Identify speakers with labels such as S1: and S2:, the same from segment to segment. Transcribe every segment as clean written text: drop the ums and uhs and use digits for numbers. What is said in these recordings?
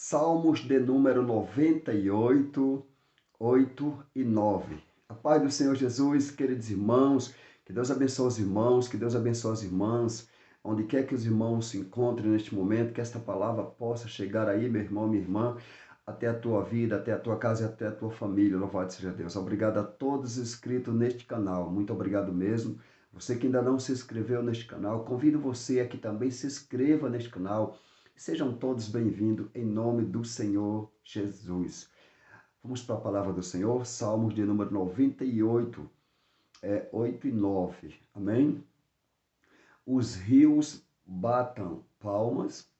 S1: Salmos de número 98, 8 e 9. A paz do Senhor Jesus, queridos irmãos, que Deus abençoe os irmãos, que Deus abençoe as irmãs, onde quer que os irmãos se encontrem neste momento, que esta palavra possa chegar aí, meu irmão, minha irmã, até a tua vida, até a tua casa e até a tua família. Louvado seja Deus. Obrigado a todos inscritos neste canal, muito obrigado mesmo. Você que ainda não se inscreveu neste canal, convido você a que também se inscreva neste canal. Sejam todos bem-vindos em nome do Senhor Jesus. Vamos para a palavra do Senhor, Salmos de número 98, 8 e 9. Amém? Os rios batam palmas,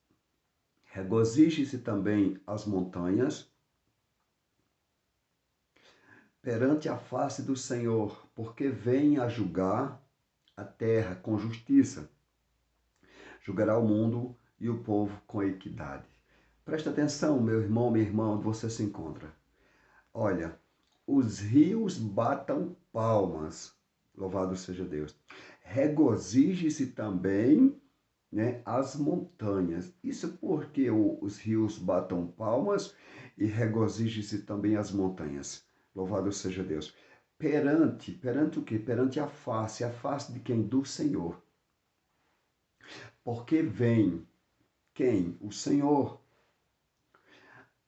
S1: regozije-se também as montanhas, perante a face do Senhor, porque vem a julgar a terra com justiça. Julgará o mundo e o povo com equidade. Presta atenção, meu irmão, minha irmã, onde você se encontra. Olha, os rios batam palmas, louvado seja Deus. Regozije-se também, as montanhas. Isso porque os rios batam palmas e regozije-se também as montanhas. Louvado seja Deus. Perante o quê? Perante a face de quem? Do Senhor. Porque vem quem? O Senhor.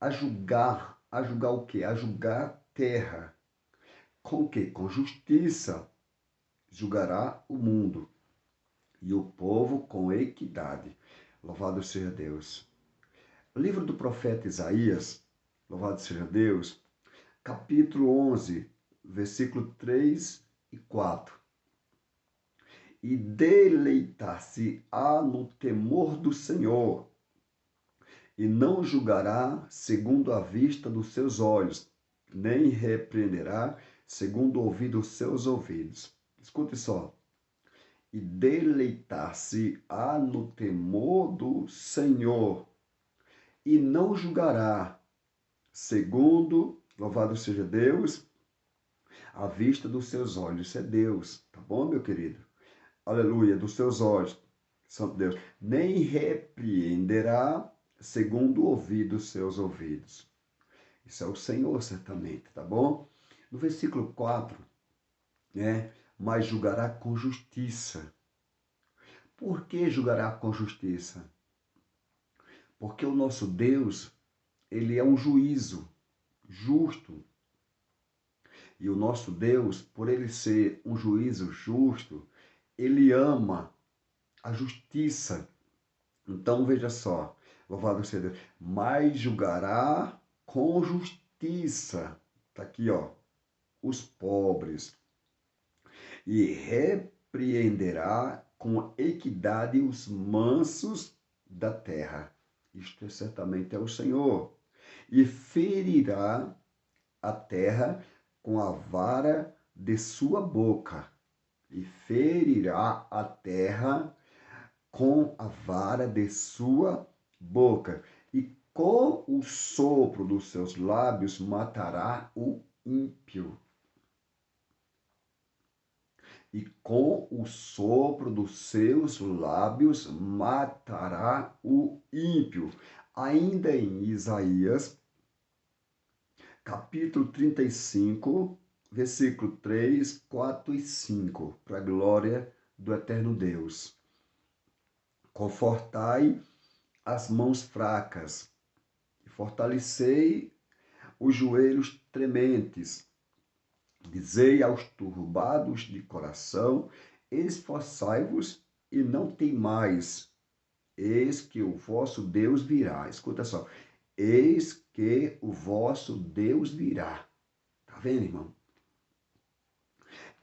S1: A julgar o quê? A julgar a terra. Com o quê? Com justiça. Julgará o mundo e o povo com equidade. Louvado seja Deus. O livro do profeta Isaías, louvado seja Deus, capítulo 11, versículo 3 e 4. E deleitar-se-á no temor do Senhor, e não julgará segundo a vista dos seus olhos, nem repreenderá segundo o ouvido dos seus ouvidos. Escute só. E deleitar-se-á no temor do Senhor, e não julgará segundo, louvado seja Deus, a vista dos seus olhos. Isso é Deus, tá bom, meu querido? Aleluia, dos seus olhos, Santo Deus. Nem repreenderá segundo o ouvido dos seus ouvidos. Isso é o Senhor, certamente, tá bom? No versículo 4, mas julgará com justiça. Por que julgará com justiça? Porque o nosso Deus, ele é um juízo justo. E o nosso Deus, por ele ser um juízo justo, ele ama a justiça. Então, veja só, louvado seja Deus, mas julgará com justiça. Está aqui, ó, os pobres. E repreenderá com equidade os mansos da terra. Isto certamente é o Senhor. E ferirá a terra com a vara de sua boca. E ferirá a terra com a vara de sua boca. E com o sopro dos seus lábios matará o ímpio. E com o sopro dos seus lábios matará o ímpio. Ainda em Isaías, capítulo 35, versículo 3, 4 e 5, para a glória do eterno Deus. Confortai as mãos fracas, e fortalecei os joelhos trementes. Dizei aos turbados de coração, esforçai-vos e não temais. Eis que o vosso Deus virá. Escuta só. Eis que o vosso Deus virá. Tá vendo, irmão?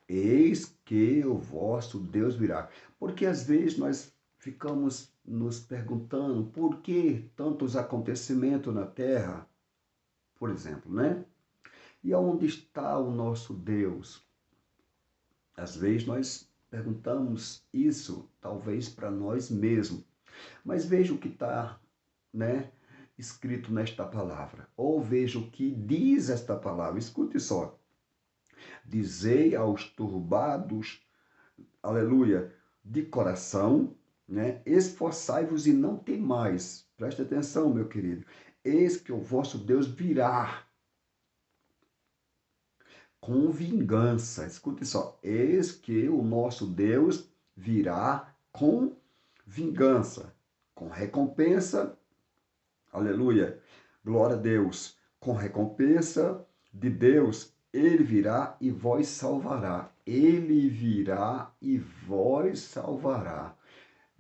S1: Eis que o vosso Deus virá. Porque às vezes nós ficamos nos perguntando por que tantos acontecimentos na terra, por exemplo, né? E aonde está o nosso Deus? Às vezes nós perguntamos isso, talvez para nós mesmos. Mas veja o que está, escrito nesta palavra. Ou veja o que diz esta palavra. Escute só. Dizei aos turbados, aleluia, de coração, né? Esforçai-vos e não temais. Preste atenção, meu querido. Eis que o vosso Deus virá com vingança. Escute só. Eis que o nosso Deus virá com vingança, com recompensa. Aleluia. Glória a Deus. Com recompensa de Deus, ele virá e vós salvará. Ele virá e vós salvará.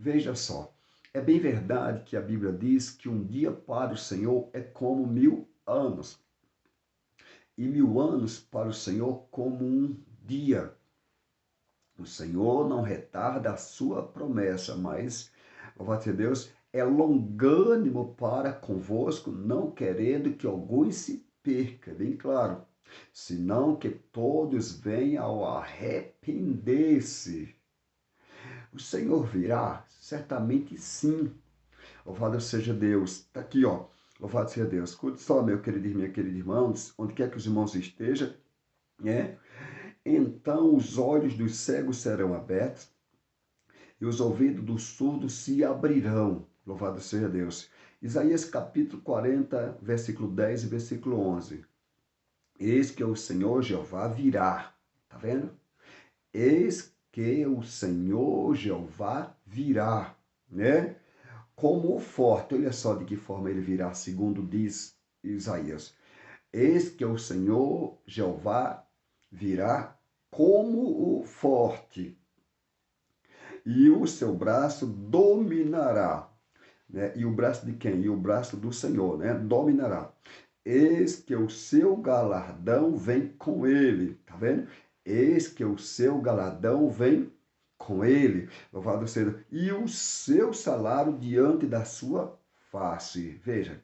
S1: Veja só, é bem verdade que a Bíblia diz que um dia para o Senhor é como 1000 anos, e 1000 anos para o Senhor como um dia. O Senhor não retarda a sua promessa, mas, louvado seja Deus, é longânimo para convosco, não querendo que alguns se perca, bem claro, senão que todos venham ao arrepender-se. O Senhor virá? Certamente sim. Louvado seja Deus. Está aqui, ó. Louvado seja Deus. Escute só, meu querido e minha querida irmãos, onde quer que os irmãos estejam, né? Então os olhos dos cegos serão abertos e os ouvidos dos surdos se abrirão. Louvado seja Deus. Isaías capítulo 40, versículo 10 e versículo 11. Eis que o Senhor Jeová virá. Tá vendo? Eis que o Senhor Jeová virá, né? Como o forte. Olha só de que forma ele virá, segundo diz Isaías. Eis que o Senhor Jeová virá como o forte, e o seu braço dominará. Né? E o braço de quem? E o braço do Senhor, né? Dominará. Eis que o seu galardão vem com ele. Tá vendo? Eis que o seu galardão vem com ele. Louvado seja. E o seu salário diante da sua face. Veja.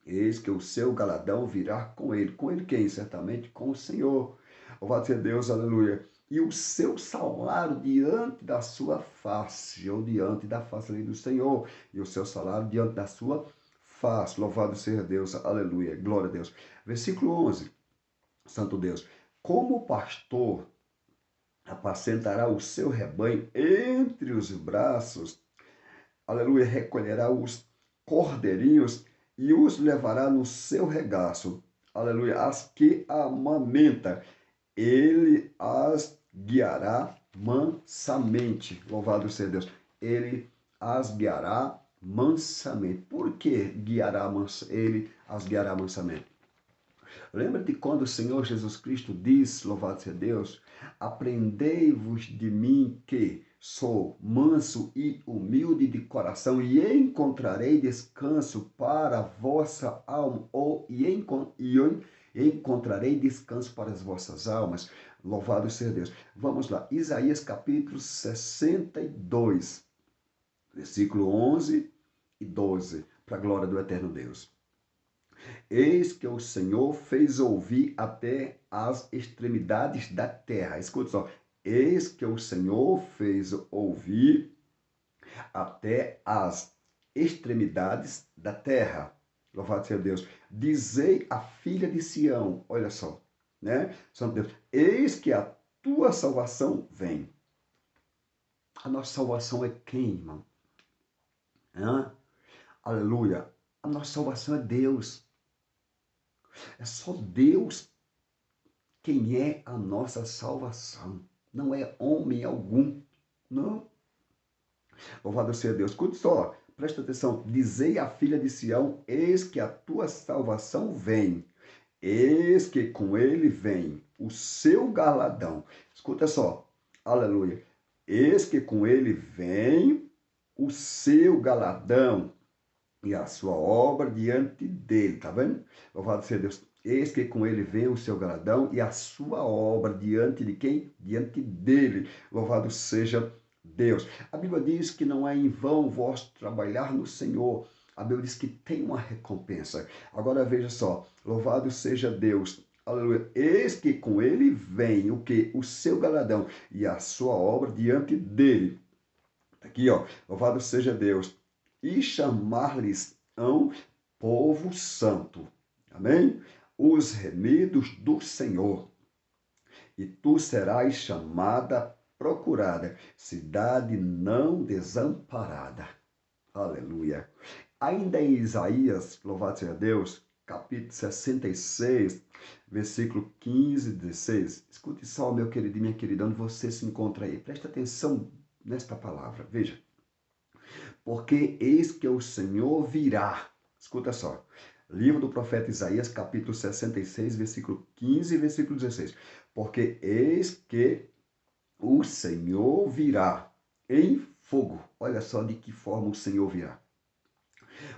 S1: Eis que o seu galardão virá com ele. Com ele quem? Certamente com o Senhor. Louvado seja Deus, aleluia. E o seu salário diante da sua face, ou diante da face ali do Senhor. E o seu salário diante da sua face. Louvado seja Deus, aleluia. Glória a Deus. Versículo 11. Santo Deus. Como o pastor apacentará o seu rebanho entre os braços, aleluia, recolherá os cordeirinhos e os levará no seu regaço, aleluia, as que amamenta, ele as guiará mansamente. Louvado seja Deus. Ele as guiará mansamente. Por que ele as guiará mansamente? Lembra de quando o Senhor Jesus Cristo diz, louvado seja Deus, aprendei-vos de mim que sou manso e humilde de coração e encontrarei descanso para a vossa alma, encontrarei descanso para as vossas almas. Louvado seja Deus. Vamos lá, Isaías capítulo 62, versículo 11 e 12, para a glória do eterno Deus. Eis que o Senhor fez ouvir até as extremidades da terra. Escuta só. Eis que o Senhor fez ouvir até as extremidades da terra. Louvado seja Deus. Dizei à filha de Sião, olha só, né? Santo Deus, eis que a tua salvação vem. A nossa salvação é quem, irmão? Hã? Aleluia. A nossa salvação é Deus. É só Deus quem é a nossa salvação. Não é homem algum. Não. Louvado seja Deus. Escute só. Presta atenção. Dizei à filha de Sião, eis que a tua salvação vem. Eis que com ele vem o seu galardão. Escuta só. Aleluia. Eis que com ele vem o seu galardão e a sua obra diante dele. Tá vendo? Louvado seja Deus. Eis que com ele vem o seu galardão e a sua obra diante de quem? Diante dele. Louvado seja Deus. A Bíblia diz que não é em vão vós trabalhar no Senhor. A Bíblia diz que tem uma recompensa. Agora veja só. Louvado seja Deus. Aleluia. Eis que com ele vem o que? O seu galardão e a sua obra diante dele. Aqui, ó. Louvado seja Deus. E chamar-lhes-ão povo santo. Amém? Os remidos do Senhor. E tu serás chamada procurada, cidade não desamparada. Aleluia. Ainda em Isaías, louvado seja Deus, capítulo 66, versículo 15 e 16. Escute só, meu querido e minha querida, onde você se encontra aí. Presta atenção nesta palavra. Veja. Porque eis que o Senhor virá. Escuta só. Livro do profeta Isaías, capítulo 66, versículo 15 e versículo 16. Porque eis que o Senhor virá em fogo. Olha só de que forma o Senhor virá.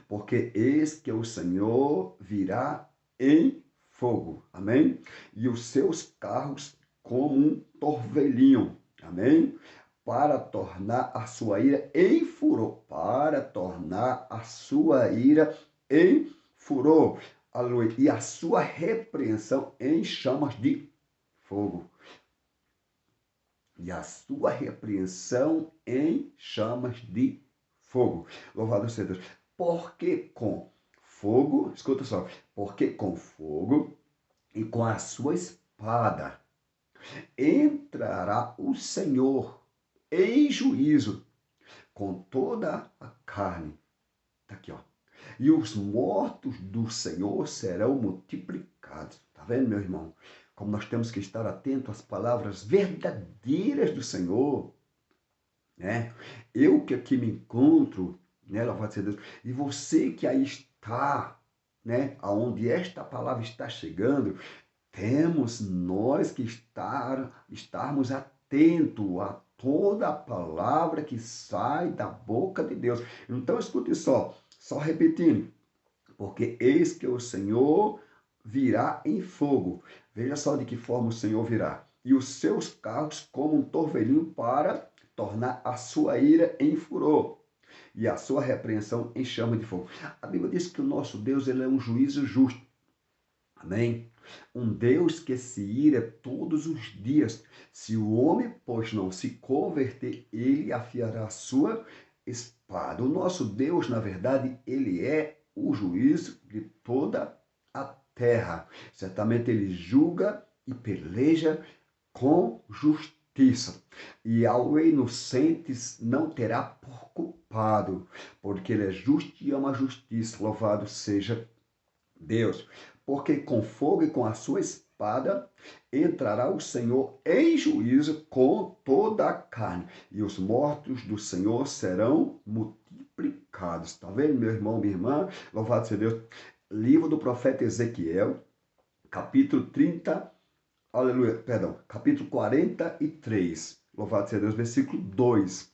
S1: Porque eis que o Senhor virá em fogo. Amém? E os seus carros como um torvelinho. Amém? Para tornar a sua ira em furor. Para tornar a sua ira em furor. Aleluia. E a sua repreensão em chamas de fogo. E a sua repreensão em chamas de fogo. Louvado seja Deus. Porque com fogo, escuta só, porque com fogo e com a sua espada entrará o Senhor em juízo com toda a carne. Está aqui, ó. E os mortos do Senhor serão multiplicados. Está vendo, meu irmão? Como nós temos que estar atentos às palavras verdadeiras do Senhor. Né? Eu que aqui me encontro, né, louvado seja Deus, e você que aí está, né, aonde esta palavra está chegando, temos nós que estarmos atentos a toda a palavra que sai da boca de Deus. Então escute só repetindo, porque eis que o Senhor virá em fogo. Veja só de que forma o Senhor virá. E os seus carros como um torvelinho para tornar a sua ira em furor e a sua repreensão em chama de fogo. A Bíblia diz que o nosso Deus ele é um juízo justo. Amém? Um Deus que se ira todos os dias. Se o homem, pois, não se converter, ele afiará a sua espada. O nosso Deus, na verdade, ele é o juízo de toda a terra. Certamente ele julga e peleja com justiça. E ao inocentes não terá por culpado, porque ele é justo e ama a justiça. Louvado seja Deus. Porque com fogo e com a sua espada entrará o Senhor em juízo com toda a carne, e os mortos do Senhor serão multiplicados. Está vendo, meu irmão, minha irmã? Louvado seja Deus. Livro do profeta Ezequiel, capítulo 30, aleluia, perdão, capítulo 43. Louvado seja Deus, versículo 2.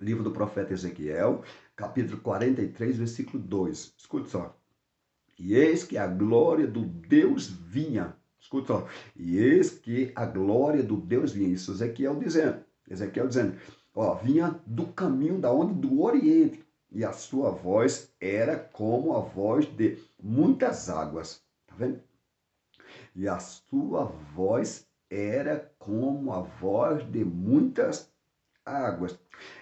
S1: Livro do profeta Ezequiel, capítulo 43, versículo 2. Escute só. E eis que a glória do Deus vinha. Escuta só. E eis que a glória do Deus vinha. Isso Ezequiel dizendo. Ó, vinha do caminho da onde? Do Oriente. E a sua voz era como a voz de muitas águas. Tá vendo? E a sua voz era como a voz de muitas águas.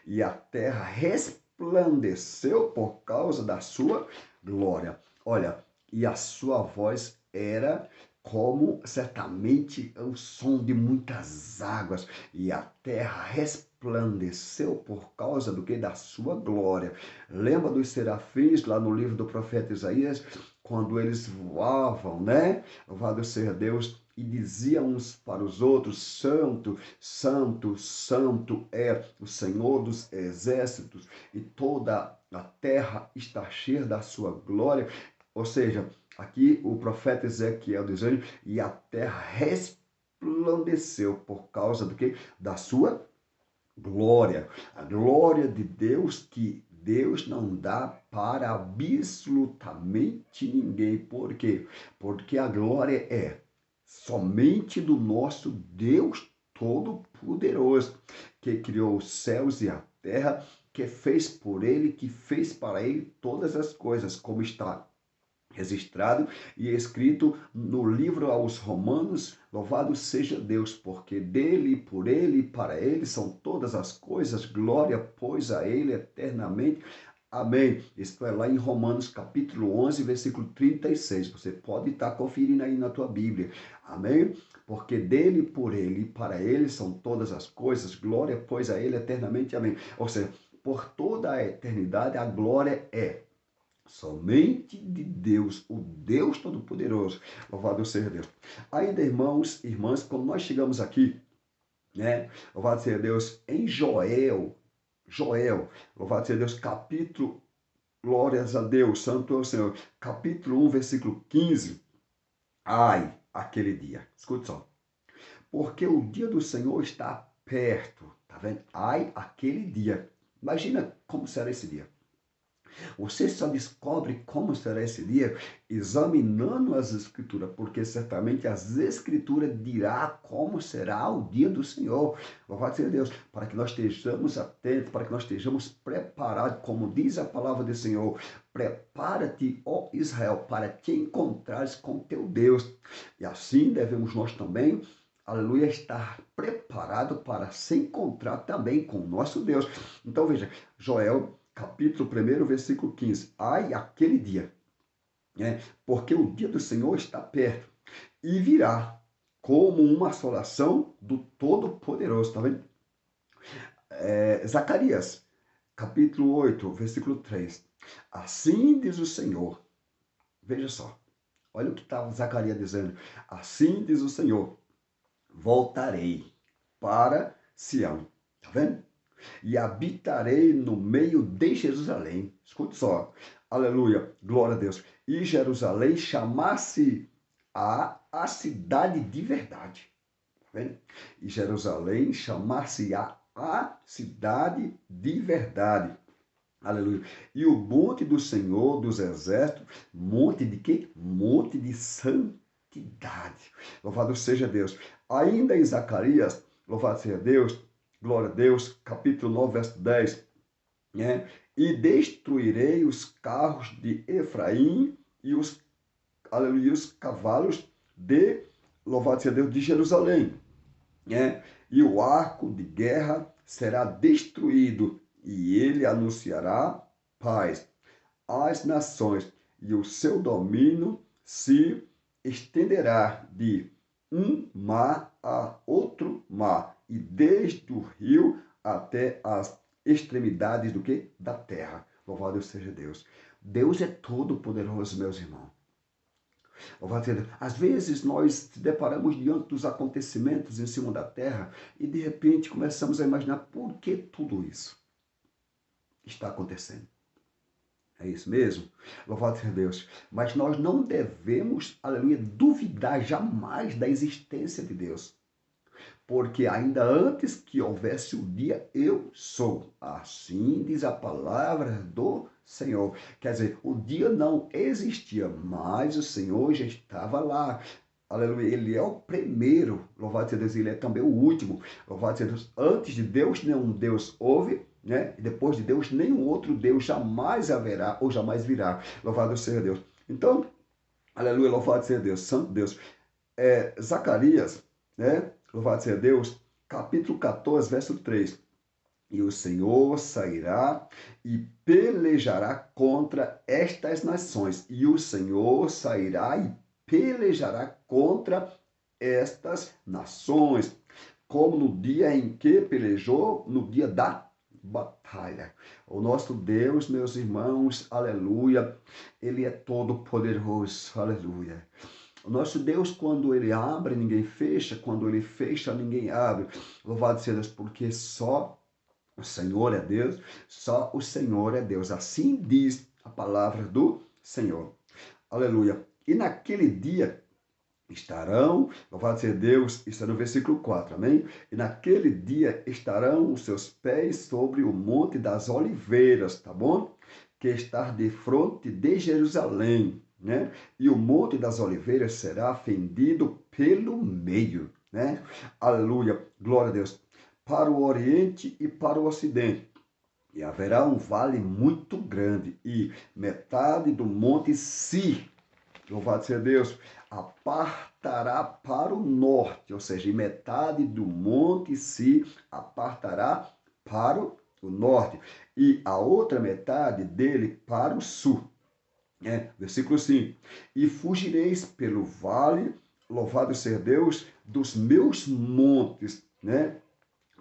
S1: E a terra resplandeceu por causa da sua glória. Olha, e a sua voz era como certamente o som de muitas águas, e a terra resplandeceu por causa do que? Da sua glória. Lembra dos serafins lá no livro do profeta Isaías, quando eles voavam, né? Louvado seja Deus, e diziam uns para os outros: Santo, Santo, Santo é o Senhor dos exércitos, e toda a terra está cheia da sua glória. Ou seja, aqui o profeta Ezequiel dizendo, e a terra resplandeceu por causa do quê? Da sua glória. A glória de Deus que Deus não dá para absolutamente ninguém. Por quê? Porque a glória é somente do nosso Deus Todo-Poderoso, que criou os céus e a terra, que fez por ele, que fez para ele todas as coisas, como está registrado e escrito no livro aos Romanos. Louvado seja Deus, porque dele, por ele e para ele são todas as coisas. Glória, pois, a ele eternamente. Amém. Isso é lá em Romanos capítulo 11, versículo 36. Você pode estar conferindo aí na tua Bíblia. Amém? Porque dele, por ele e para ele são todas as coisas. Glória, pois, a ele eternamente. Amém. Ou seja, por toda a eternidade a glória é somente de Deus, o Deus Todo-Poderoso. Louvado seja Deus. Ainda, irmãos e irmãs, quando nós chegamos aqui, né? Louvado seja Deus, em Joel, louvado seja Deus, capítulo, glórias a Deus, santo é o Senhor, capítulo 1, versículo 15. Ai, aquele dia, escute só, porque o dia do Senhor está perto, tá vendo? Ai, aquele dia. Imagina como será esse dia. Você só descobre como será esse dia examinando as Escrituras, porque certamente as Escrituras dirá como será o dia do Senhor. Louvado seja Deus, para que nós estejamos atentos, para que nós estejamos preparados, como diz a palavra do Senhor. Prepara-te, ó Israel, para te encontrares com teu Deus. E assim devemos nós também, aleluia, estar preparado para se encontrar também com o nosso Deus. Então veja, Joel capítulo 1, versículo 15. Ai, aquele dia, né? Porque o dia do Senhor está perto e virá como uma assolação do Todo-Poderoso, tá vendo? Zacarias, capítulo 8, versículo 3. Assim diz o Senhor, veja só, olha o que estava Zacarias dizendo. Assim diz o Senhor, voltarei para Sião, tá vendo? E habitarei no meio de Jerusalém. Escute só. Aleluia. Glória a Deus. E Jerusalém chamasse a cidade de verdade. Tá vendo? E Jerusalém chamasse a cidade de verdade. Aleluia. E o monte do Senhor dos Exércitos, monte de quê? Monte de santidade. Louvado seja Deus. Ainda em Zacarias, louvado seja Deus, glória a Deus, capítulo 9, verso 10, né? E destruirei os carros de Efraim e aleluia, os cavalos de, louvado seja Deus, de Jerusalém, né? E o arco de guerra será destruído, e ele anunciará paz às nações, e o seu domínio se estenderá de um mar a outro mar, e desde o rio até as extremidades do que? Da terra. Louvado seja Deus. Deus é todo poderoso, meus irmãos. Louvado seja Deus. Às vezes nós se deparamos diante dos acontecimentos em cima da terra e de repente começamos a imaginar por que tudo isso está acontecendo. É isso mesmo? Louvado seja Deus. Mas nós não devemos, aleluia, duvidar jamais da existência de Deus. Porque ainda antes que houvesse o dia, eu sou. Assim diz a palavra do Senhor. Quer dizer, o dia não existia, mas o Senhor já estava lá. Aleluia, ele é o primeiro, louvado seja Deus, ele é também o último. Louvado seja Deus, antes de Deus nenhum Deus houve, né? E depois de Deus nenhum outro Deus jamais haverá ou jamais virá. Louvado seja Deus. Então, aleluia, louvado seja Deus, santo Deus. Zacarias, né? Louvado seja Deus, capítulo 14, verso 3. E o Senhor sairá e pelejará contra estas nações. E o Senhor sairá e pelejará contra estas nações, como no dia em que pelejou, no dia da batalha. O nosso Deus, meus irmãos, aleluia, ele é todo poderoso, aleluia. O nosso Deus, quando ele abre, ninguém fecha, quando ele fecha, ninguém abre. Louvado seja Deus, porque só o Senhor é Deus, só o Senhor é Deus. Assim diz a palavra do Senhor. Aleluia. E naquele dia estarão, louvado seja Deus, está no versículo 4, amém? E naquele dia estarão os seus pés sobre o monte das oliveiras, tá bom? Que está de fronte de Jerusalém, né? E o monte das oliveiras será fendido pelo meio, né? Aleluia, glória a Deus. Para o oriente e para o ocidente. E haverá um vale muito grande, e metade do monte se, louvado seja Deus, apartará para o norte, ou seja, e metade do monte se apartará para o o norte, e a outra metade dele para o sul. Versículo 5. E fugireis pelo vale, louvado seja Deus, dos meus montes, né?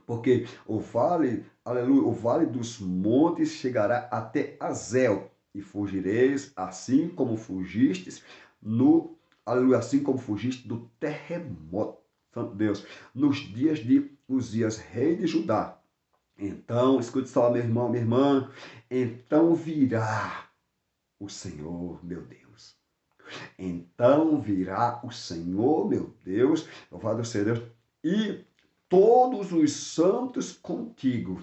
S1: Porque o vale, aleluia, o vale dos montes chegará até Azel, e fugireis assim como fugistes no, aleluia, assim como fugiste do terremoto, santo Deus, nos dias de Uzias, rei de Judá. Então, escute só, meu irmão, minha irmã, então virá o Senhor, meu Deus. Então virá o Senhor, meu Deus, louvado seja Deus, e todos os santos contigo,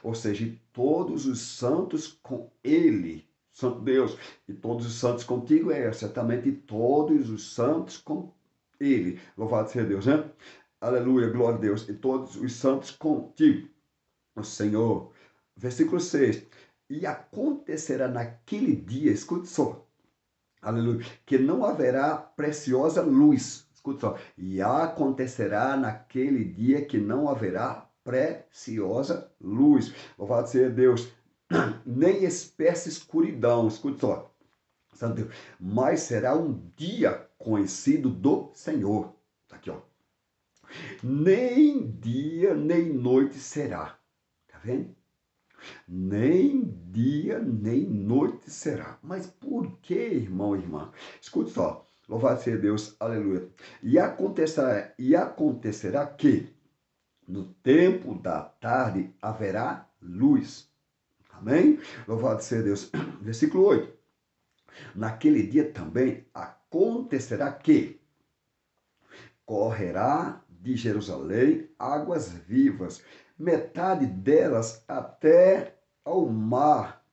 S1: ou seja, todos os santos com ele, Santo Deus, e todos os santos contigo é certamente todos os santos com ele, louvado seja Deus, né? Aleluia, glória a Deus, e todos os santos contigo, o Senhor. Versículo 6, e acontecerá naquele dia, escute só, aleluia, que não haverá preciosa luz. Escuta só. E acontecerá naquele dia que não haverá preciosa luz. Louvado seja Deus. Nem espécie escuridão. Escuta só. Santo Deus. Mas será um dia conhecido do Senhor. Tá aqui, ó. Nem dia, nem noite será. Tá vendo? Nem dia, nem noite será. Mas por que, irmão e irmã? Escute só. Louvado seja Deus, aleluia. E acontecerá que no tempo da tarde haverá luz. Amém? Louvado seja Deus. Versículo 8. Naquele dia também acontecerá que correrá de Jerusalém águas vivas, metade delas até ao mar,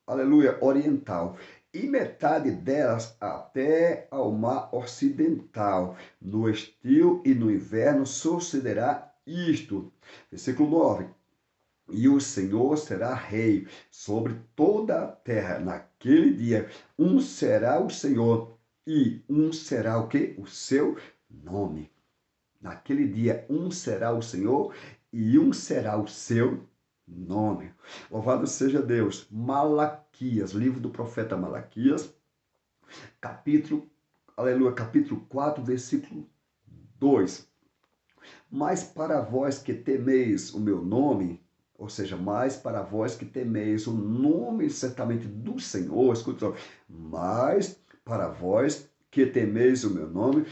S1: aleluia, oriental, e metade delas até ao mar ocidental. No estio e no inverno sucederá isto. Versículo 9. E o Senhor será rei sobre toda a terra. Naquele dia, um será o Senhor e um será o quê? O seu nome. Naquele dia, um será o Senhor e um será o seu nome. Louvado seja Deus. Malaquias, livro do profeta Malaquias, capítulo, aleluia, capítulo 4, versículo 2. Mas para vós que temeis o meu nome, ou seja, mais para vós que temeis o nome certamente do Senhor, escuta só, mas para vós que temeis o meu nome,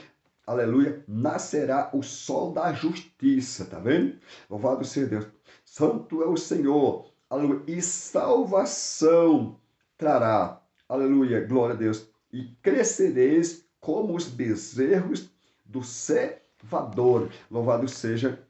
S1: aleluia, nascerá o sol da justiça, tá vendo? Louvado seja Deus. Santo é o Senhor, aleluia, e salvação trará, aleluia, glória a Deus, e crescereis como os bezerros do cevador. Louvado seja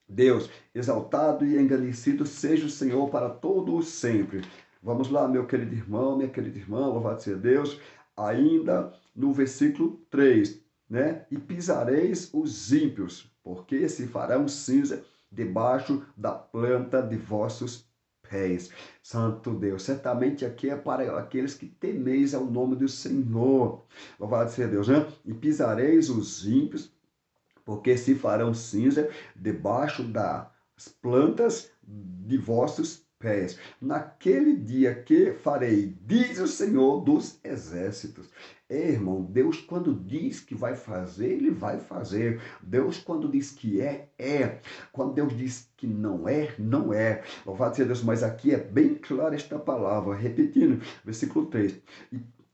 S1: Deus, exaltado e engrandecido seja o Senhor para todo o sempre. Vamos lá, meu querido irmão, minha querida irmã, louvado seja Deus, ainda no versículo 3, né? E pisareis os ímpios, porque se farão cinza debaixo da planta de vossos pés. Santo Deus, certamente aqui é para aqueles que temeis ao nome do Senhor. Louvado seja Deus, né? E pisareis os ímpios, porque se farão cinza debaixo das plantas de vossos pés. Naquele dia que farei, diz o Senhor dos exércitos. Irmão, Deus quando diz que vai fazer, ele vai fazer. Deus quando diz que é, é. Quando Deus diz que não é, não é. Louvado seja Deus, mas aqui é bem clara esta palavra. Repetindo, versículo 3.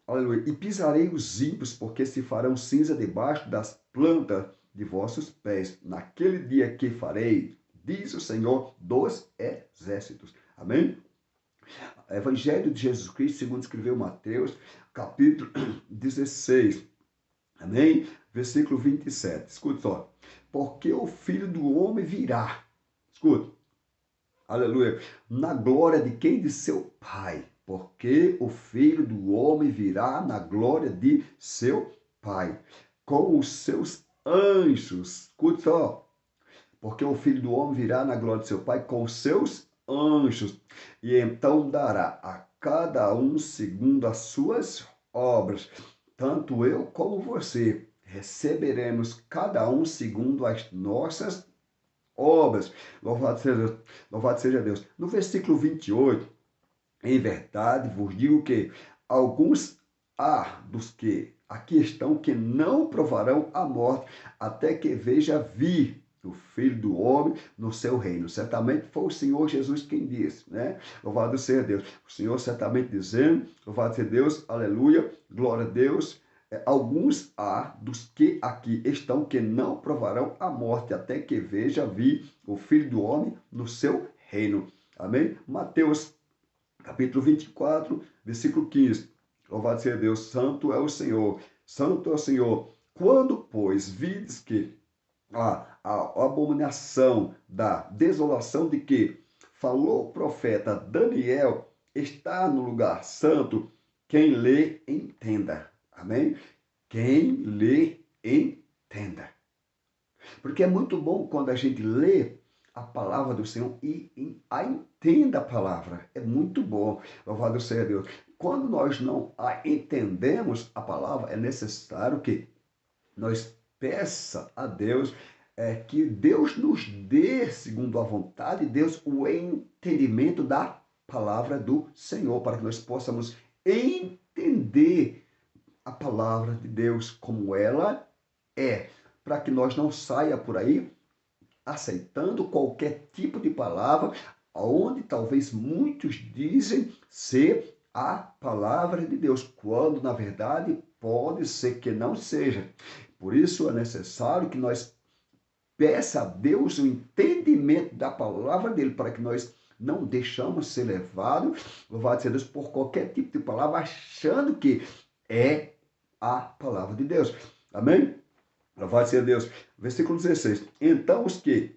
S1: Aleluia. E pisarei os ímpios, porque se farão cinza debaixo das plantas de vossos pés. Naquele dia que farei, diz o Senhor dos exércitos. Amém? Evangelho de Jesus Cristo, segundo escreveu Mateus, capítulo 16. Amém? Versículo 27. Escuta só. Porque o Filho do Homem virá. Escuta. Aleluia. Na glória de quem? De seu Pai. Porque o Filho do Homem virá na glória de seu Pai. Com os seus anjos. Escuta só. Porque o Filho do Homem virá na glória de seu Pai com os seus anjos. E então dará a cada um segundo as suas obras. Tanto eu como você receberemos cada um segundo as nossas obras. Louvado seja Deus. No versículo 28, em verdade vos digo que alguns há dos que aqui estão que não provarão a morte até que veja vir o Filho do Homem no seu reino. Certamente foi o Senhor Jesus quem disse, né? Louvado seja Deus. O Senhor certamente dizendo, louvado seja Deus, aleluia, glória a Deus. Alguns há dos que aqui estão que não provarão a morte até que veja vir o Filho do Homem no seu reino. Amém? Mateus capítulo 24, versículo 15. Louvado seja Deus, santo é o Senhor, santo é o Senhor. Quando, pois, vides que a abominação da desolação de que falou o profeta Daniel está no lugar santo, quem lê, entenda. Amém? Quem lê, entenda. Porque é muito bom quando a gente lê a palavra do Senhor e a entenda a palavra. É muito bom. Louvado seja Deus. Quando nós não a entendemos a palavra, é necessário que nós peça a Deus que Deus nos dê, segundo a vontade de Deus, o entendimento da palavra do Senhor, para que nós possamos entender a palavra de Deus como ela é, para que nós não saia por aí aceitando qualquer tipo de palavra, onde talvez muitos dizem ser a palavra de Deus, quando na verdade pode ser que não seja. Por isso é necessário que nós peça a Deus o entendimento da palavra dele, para que nós não deixamos ser levados, louvado seja Deus, por qualquer tipo de palavra, achando que é a palavra de Deus. Amém? Louvado seja Deus. Versículo 16. Então os que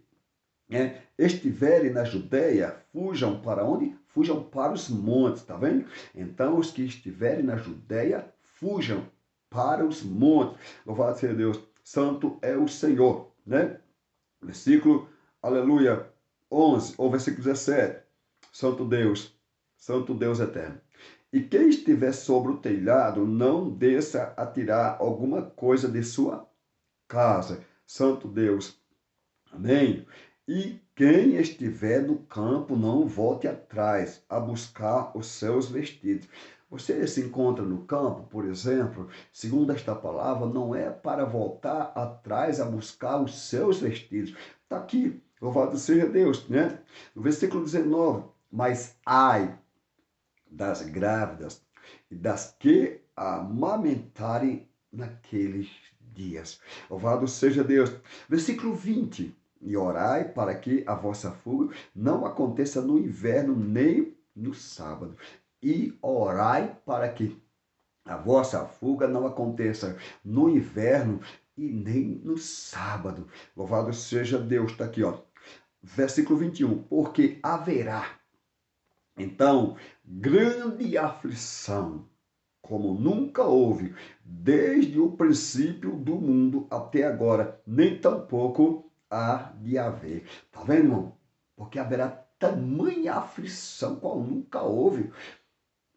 S1: estiverem na Judéia, fujam para onde? Fujam para os montes, tá vendo? Então os que estiverem na Judéia, fujam para os montes. Louvado seja Deus. Santo é o Senhor, né? Versículo, aleluia, 11, ou versículo 17. Santo Deus eterno. E quem estiver sobre o telhado, não desça a tirar alguma coisa de sua casa. Santo Deus. Amém? E quem estiver no campo, não volte atrás a buscar os seus vestidos. Você se encontra no campo, por exemplo, segundo esta palavra, não é para voltar atrás a buscar os seus vestidos. Está aqui, louvado seja Deus, né? No versículo 19, mas ai das grávidas e das que amamentarem naqueles dias. Louvado seja Deus. Versículo 20. E orai para que a vossa fuga não aconteça no inverno nem no sábado. E orai para que a vossa fuga não aconteça no inverno e nem no sábado. Louvado seja Deus. Está aqui, ó. Versículo 21. Porque haverá, então, grande aflição, como nunca houve, desde o princípio do mundo até agora, nem tampouco há de haver. Tá vendo, irmão? Porque haverá tamanha aflição, qual nunca houve.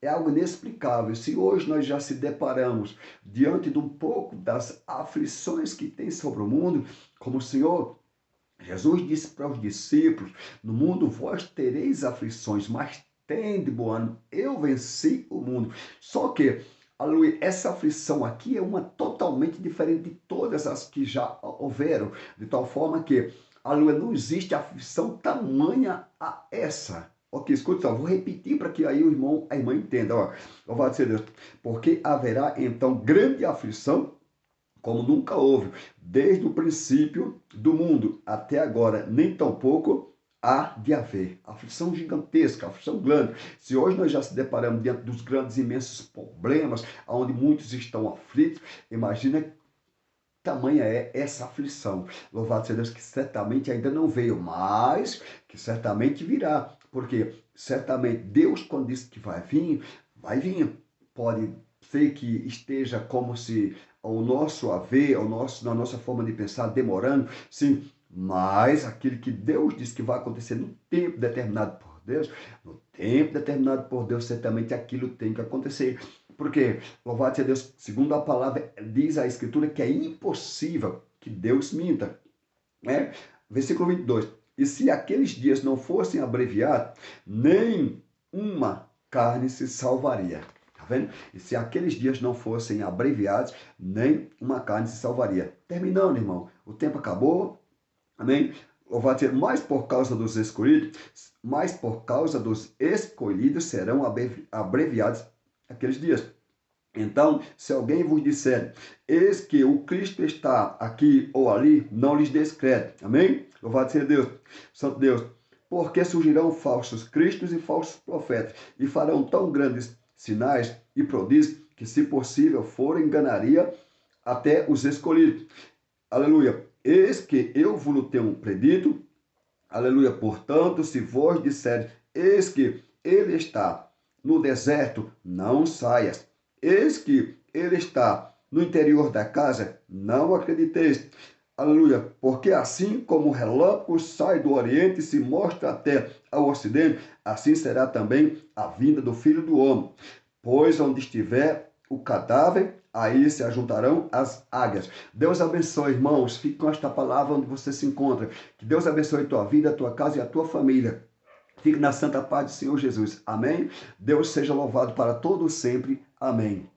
S1: É algo inexplicável. Se hoje nós já se deparamos diante de um pouco das aflições que tem sobre o mundo, como o Senhor Jesus disse para os discípulos, no mundo vós tereis aflições, mas tende bom ânimo, eu venci o mundo. Só que, aleluia, essa aflição aqui é uma totalmente diferente de todas as que já houveram, de tal forma que, aleluia, não existe aflição tamanha a essa. Ok, escuta só, vou repetir para que aí o irmão, a irmã entenda. Ó, louvado seja Deus. Porque haverá então grande aflição, como nunca houve, desde o princípio do mundo até agora, nem tampouco há de haver. Aflição gigantesca, aflição grande. Se hoje nós já se deparamos diante dos grandes, imensos problemas, onde muitos estão aflitos, imagina que tamanha é essa aflição. Louvado seja Deus, que certamente ainda não veio, mas que certamente virá. Porque certamente Deus, quando disse que vai vir. Pode ser que esteja como se ao nosso haver, na nossa forma de pensar, demorando, sim, mas aquilo que Deus diz que vai acontecer no tempo determinado por Deus, no tempo determinado por Deus, certamente aquilo tem que acontecer. Porque, louvado seja Deus, segundo a palavra, diz a Escritura que é impossível que Deus minta, né? Versículo 22. E se aqueles dias não fossem abreviados, nem uma carne se salvaria. Tá vendo? E se aqueles dias não fossem abreviados, nem uma carne se salvaria. Terminando, irmão. O tempo acabou. Amém? Louvado seja, mas por causa dos escolhidos serão abreviados aqueles dias. Então, se alguém vos disser, eis que o Cristo está aqui ou ali, não lhes des crédito. Amém? Louvado seja Deus. Santo Deus. Porque surgirão falsos cristos e falsos profetas, e farão tão grandes sinais e prodígios, que se possível for, enganaria até os escolhidos. Aleluia. Eis que eu vos tenho predito. Aleluia. Portanto, se vós disseres, eis que ele está no deserto, não saias. Eis que ele está no interior da casa, não acrediteis. Aleluia. Porque assim como o relâmpago sai do oriente e se mostra até ao ocidente, assim será também a vinda do Filho do Homem. Pois onde estiver o cadáver, aí se ajuntarão as águias. Deus abençoe, irmãos. Fique com esta palavra onde você se encontra. Que Deus abençoe a tua vida, a tua casa e a tua família. Fique na santa paz do Senhor Jesus. Amém? Deus seja louvado para todos sempre. Amém.